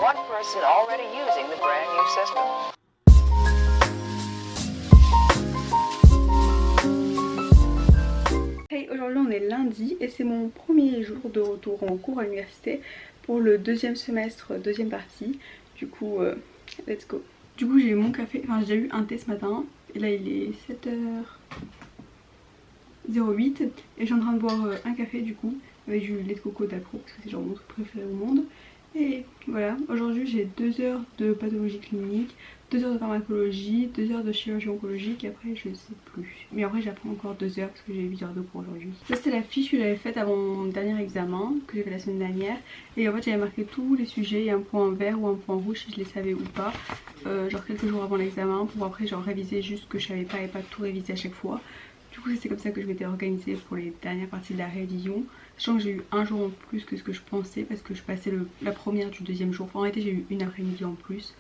one person already using the brand new system. Hey, aujourd'hui on est lundi et c'est mon premier jour de retour en cours à l'université pour le deuxième semestre, deuxième partie. Du coup, let's go. Du coup j'ai eu mon café, enfin j'ai eu un thé ce matin et là il est 7h08 et je suis en train de boire un café du coup avec du lait de coco d'accro parce que c'est genre mon truc préféré au monde. Et voilà, aujourd'hui j'ai 2 heures de pathologie clinique, 2 heures de pharmacologie, 2 heures de chirurgie oncologique et après je sais plus. Mais après j'apprends encore 2 heures parce que j'ai 8 heures de cours aujourd'hui. Ça c'était la fiche que j'avais faite avant mon dernier examen que j'ai fait la semaine dernière. Et en fait j'avais marqué tous les sujets, un point vert ou un point rouge si je les savais ou pas. Genre quelques jours avant l'examen pour après genre réviser juste ce que je savais pas et pas tout réviser à chaque fois. Du coup c'est comme ça que je m'étais organisée pour les dernières parties de la révision. Sachant que j'ai eu un jour en plus que ce que je pensais parce que je passais la première du deuxième jour. Enfin en réalité j'ai eu une après-midi en plus.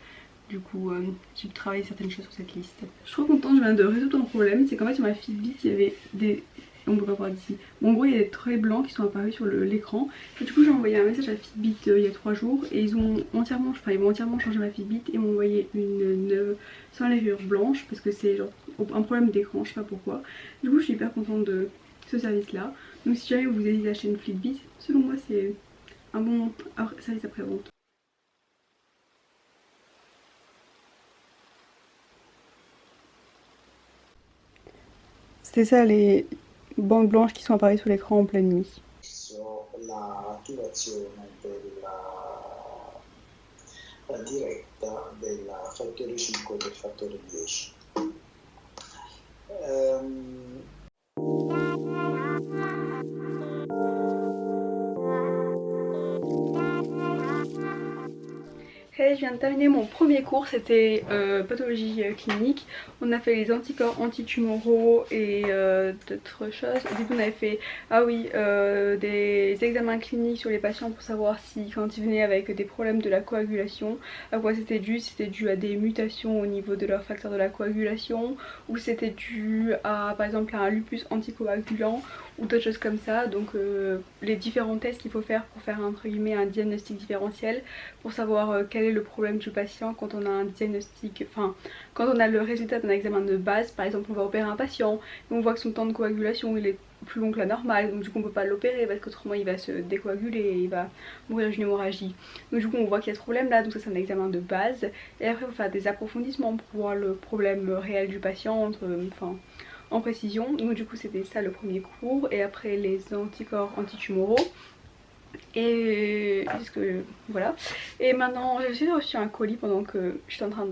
Du coup j'ai travaillé certaines choses sur cette liste. Je suis trop contente, je viens de résoudre un problème. C'est qu'en fait sur ma Fitbit il y avait des... On peut pas voir d'ici. Bon, en gros il y a des traits blancs qui sont apparus sur l'écran. Et du coup j'ai envoyé un message à Fitbit il y a 3 jours. Et ils ont entièrement, ils vont entièrement changer ma Fitbit et m'ont envoyé une neuve sans levure blanche. Parce que c'est genre un problème d'écran, je sais pas pourquoi. Du coup je suis hyper contente de ce service là. Donc si jamais vous hésitez à acheter une Fitbit, selon moi c'est un bon service après-vente. C'était ça les bandes blanches qui sont apparues sur l'écran en pleine nuit. L'attivazione della diretta del fattore 5 e del fattore 10. Hey, je viens de terminer mon premier cours, c'était pathologie clinique. On a fait les anticorps antitumoraux et d'autres choses. Et du coup on avait fait, ah oui, des examens cliniques sur les patients pour savoir si quand ils venaient avec des problèmes de la coagulation, à quoi c'était dû, si c'était dû à des mutations au niveau de leur facteur de la coagulation, ou c'était dû à par exemple à un lupus anticoagulant ou d'autres choses comme ça. Donc les différents tests qu'il faut faire pour faire entre guillemets un diagnostic différentiel pour savoir quel est le problème du patient quand on a un diagnostic, enfin quand on a le résultat d'un examen de base. Par exemple on va opérer un patient et on voit que son temps de coagulation il est plus long que la normale, donc du coup on peut pas l'opérer parce qu'autrement il va se décoaguler et il va mourir d'une hémorragie. Donc du coup on voit qu'il y a ce problème là, donc ça c'est un examen de base. Et après il faut faire des approfondissements pour voir le problème réel du patient, enfin en précision. Donc du coup c'était ça le premier cours. Et après les anticorps antitumoraux. Et voilà. Et maintenant j'ai aussi reçu un colis pendant que j'étais en train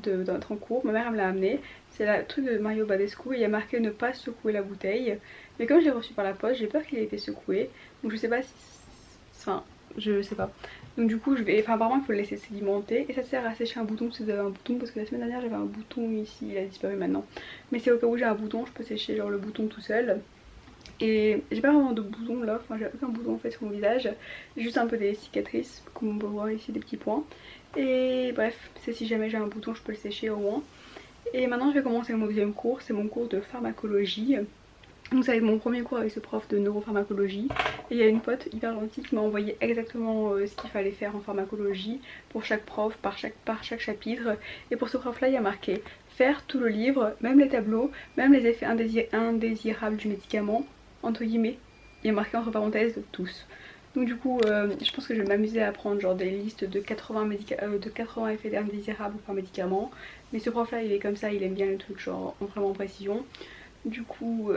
d'être en cours. Ma mère elle me l'a amené. C'est le truc de Mario Badescu et il y a marqué ne pas secouer la bouteille. Mais comme je l'ai reçu par la poste, j'ai peur qu'il ait été secoué. Donc je sais pas si... Enfin, je sais pas. Donc du coup je vais... Enfin apparemment il faut le laisser sédimenter. Et ça sert à sécher un bouton si vous avez un bouton. Parce que la semaine dernière j'avais un bouton ici, il a disparu maintenant. Mais c'est au cas où j'ai un bouton, je peux sécher genre le bouton tout seul. Et j'ai pas vraiment de boutons là, enfin j'ai aucun bouton en fait sur mon visage, juste un peu des cicatrices comme on peut voir ici, des petits points. Et bref, c'est si jamais j'ai un bouton je peux le sécher au moins. Et maintenant je vais commencer mon deuxième cours, c'est mon cours de pharmacologie. Donc ça va être mon premier cours avec ce prof de neuropharmacologie. Et il y a une pote hyper gentille qui m'a envoyé exactement ce qu'il fallait faire en pharmacologie pour chaque prof, par chaque chapitre. Et pour ce prof là il y a marqué faire tout le livre, même les tableaux, même les effets indésirables du médicament, entre guillemets. Il y a marqué entre parenthèses tous. Donc du coup je pense que je vais m'amuser à prendre genre des listes de 80 effets indésirables par médicament. Mais ce prof là il est comme ça, il aime bien les trucs genre vraiment en précision. Du coup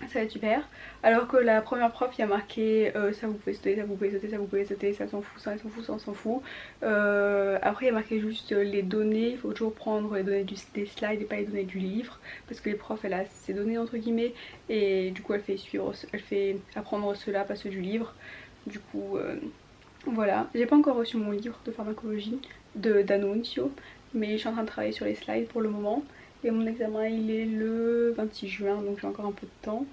ça va être super. Alors que la première prof il y a marqué ça vous pouvez sauter, ça vous pouvez sauter, ça vous pouvez sauter, ça s'en fout, ça s'en fout, ça s'en fout. Après il y a marqué juste les données, il faut toujours prendre les données des slides et pas les données du livre. Parce que les profs elle a ses données entre guillemets. Et du coup elle fait apprendre cela, pas ceux du livre. Du coup voilà. J'ai pas encore reçu mon livre de pharmacologie d'Annunzio. Mais je suis en train de travailler sur les slides pour le moment. Et mon examen il est le 26 juin donc j'ai encore un peu de temps.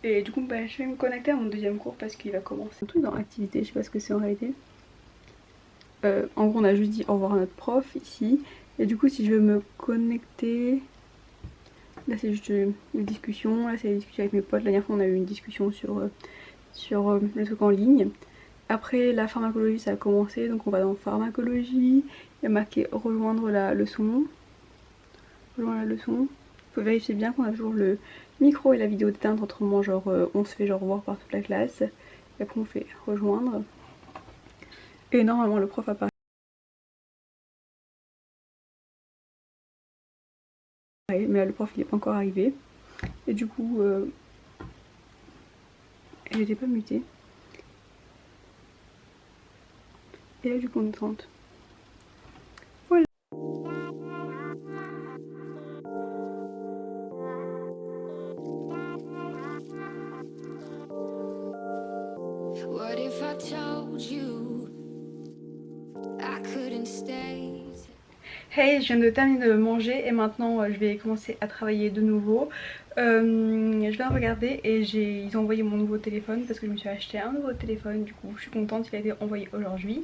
Et du coup bah, je vais me connecter à mon deuxième cours parce qu'il va commencer. Un truc dans activité, je sais pas ce que c'est en réalité. En gros on a juste dit au revoir à notre prof ici. Et du coup si je veux me connecter... Là c'est juste une discussion, là c'est une discussion avec mes potes. La dernière fois on a eu une discussion sur le truc en ligne. Après la pharmacologie ça a commencé, donc on va dans pharmacologie. Il y a marqué rejoindre la leçon. Rejoindre la leçon. Il faut vérifier bien qu'on a toujours le micro et la vidéo d'éteinte, autrement genre on se fait genre voir par toute la classe. Et après on fait rejoindre. Et normalement le prof apparaît. Mais le prof il n'est pas encore arrivé. Et du coup elle n'était pas mutée. Et là du coup on est 30. Voilà. What if I told you I couldn't stay? Hey, je viens de terminer de manger et maintenant je vais commencer à travailler de nouveau. Je viens de regarder et ils ont envoyé mon nouveau téléphone parce que je me suis acheté un nouveau téléphone. Du coup je suis contente, il a été envoyé aujourd'hui.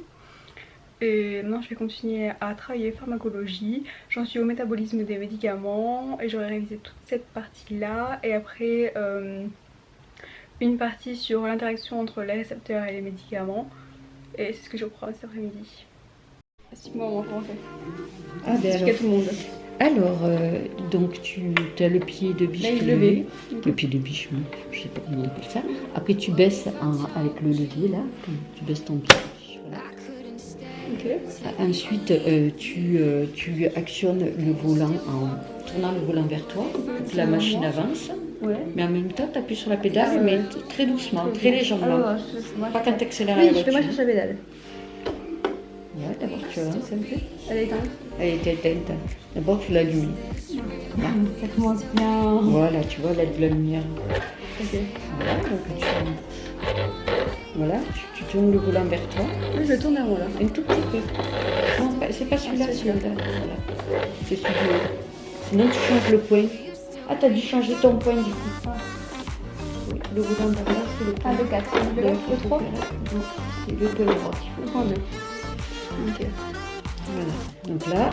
Et maintenant je vais continuer à travailler pharmacologie. J'en suis au métabolisme des médicaments et j'aurai révisé toute cette partie là. Et après une partie sur l'interaction entre les récepteurs et les médicaments. Et c'est ce que je reprends cet après-midi. Explique-moi comment on fait. Ah ben Explique à tout le monde. alors donc tu as le pied de biche Là, qui est levé. levé. Le pied de biche, je sais pas comment on appelle ça. Après tu baisses avec le levier là, tu baisses ton pied. Voilà. Ok. Ensuite tu actionnes le volant en tournant le volant vers toi pour que la machine avance. Ouais. Mais en même temps tu appuies sur la pédale mais très doucement, très légèrement. Alors, Pas quand tu accélères oui, la je fais voiture. moi chercher la pédale. Ouais, d'abord tu avances un peu. Elle est éteinte. Elle est éteinte. D'abord tu l'allumes. Ça commence bien. Voilà, tu vois, là de la lumière. Ok. Voilà, donc tu tournes le volant vers toi. Oui, je le tourne vers moi là. Un tout petit peu. Non, c'est pas celui-là, c'est celui-là. Voilà. C'est celui-là. Sinon, tu changes le point. Ah, t'as dû changer ton point du coup. Oui, le volant derrière, c'est le point. Ah, le 4. Le 3. Non, c'est le point droit qu'il faut. Le point 2. Ok. Voilà. Donc là.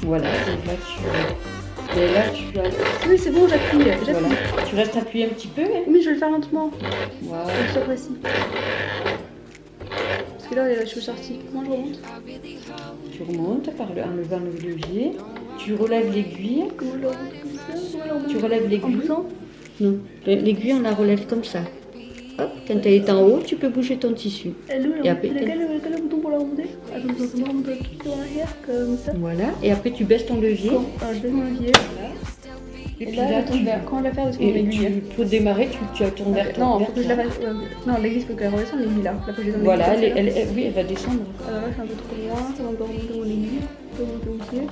Voilà, donc là tu. Et là tu as. Oui, c'est bon, j'appuie. Voilà. Tu restes appuyé un petit peu. Hein. Oui, je vais le faire lentement. Voilà. Pour que ce soit précis. Parce que là, je suis sortie. Comment je remonte? Tu remontes en levant le levier. Tu relèves l'aiguille. Comment je le remonte comme ça? Comment je le remonte? Tu relèves En l'aiguille. poussant? Non, l'aiguille on la relève comme ça. Hop, quand elle est en haut, tu peux bouger ton tissu. Et après, quel bouton pour la remonter? Attends, je vais remonter tout en arrière, comme ça. Voilà, et après tu baisses ton levier. Bon, je baisse mon levier. Et Et puis là, là, je tourne vers. Comment je la faire parce qu'on et l'aiguille? pour démarrer, tu la tournes vers Non, toi. faut que je la fasse. Non, l'aiguille, faut qu'elle redescende l'aiguille là. Là, faut que je descende Voilà, l'aiguille. oui, elle va descendre. Alors là, je suis un peu trop loin, ça va encore remonter mon aiguille. Je peux remonter mon pied.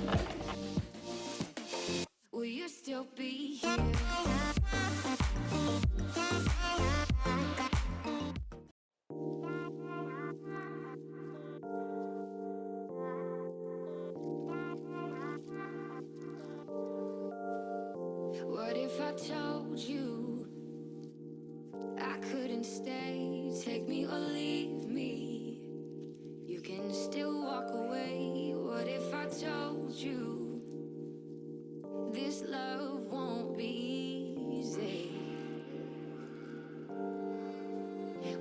Will you still be here? What if I told you I couldn't stay? Take me or leave me. You can still walk away. What if I told you this love won't be easy?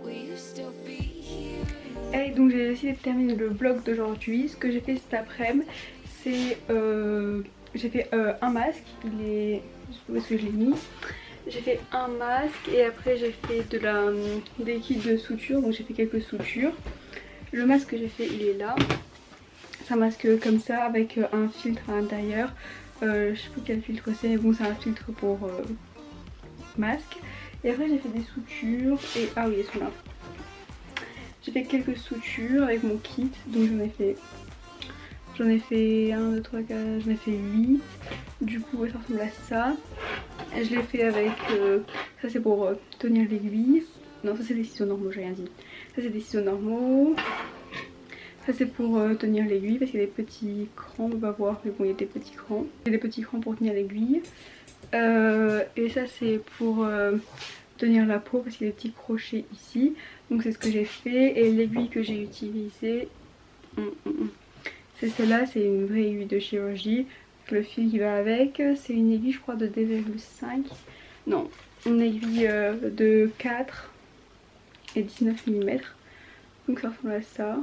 Will you still be here? Et donc j'ai décidé de terminer le vlog d'aujourd'hui. Ce que j'ai fait cet après-midi, c'est j'ai fait un masque. Il est... Où est-ce que je l'ai mis? J'ai fait un masque et après j'ai fait des kits de suture. Donc j'ai fait quelques sutures. Le masque que j'ai fait, il est là. C'est un masque comme ça avec un filtre à l'intérieur. Je sais plus quel filtre c'est, mais bon, c'est un filtre pour masque. Et après j'ai fait des sutures et ah oui, elles sont là. J'ai fait quelques sutures avec mon kit, donc j'en ai fait 1, 2, 3, 4, j'en ai fait 8. Du coup ça ressemble à ça. Et je l'ai fait avec, ça c'est pour tenir l'aiguille. Non, ça c'est des ciseaux normaux, j'ai rien dit. Ça c'est des ciseaux normaux. Ça c'est pour tenir l'aiguille parce qu'il y a des petits crans, on va voir, mais bon il y a des petits crans. Il y a des petits crans pour tenir l'aiguille. Et ça c'est pour tenir la peau parce qu'il y a des petits crochets ici. Donc c'est ce que j'ai fait. Et l'aiguille que j'ai utilisée, c'est celle-là, c'est une vraie aiguille de chirurgie. Le fil qui va avec, c'est une aiguille je crois de D,5. Non, une aiguille de 4 et 19 mm. Donc ça ressemble à ça.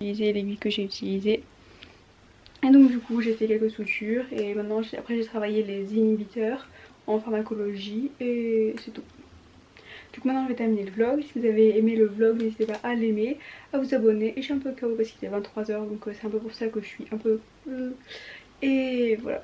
J'ai utilisé l'aiguille que j'ai utilisée. Et donc du coup j'ai fait quelques sutures et maintenant après j'ai travaillé les inhibiteurs en pharmacologie et c'est tout. Du coup maintenant je vais terminer le vlog. Si vous avez aimé le vlog, n'hésitez pas à l'aimer, à vous abonner. Et je suis un peu KO parce qu'il est 23 h, donc c'est un peu pour ça que je suis un peu... Et voilà.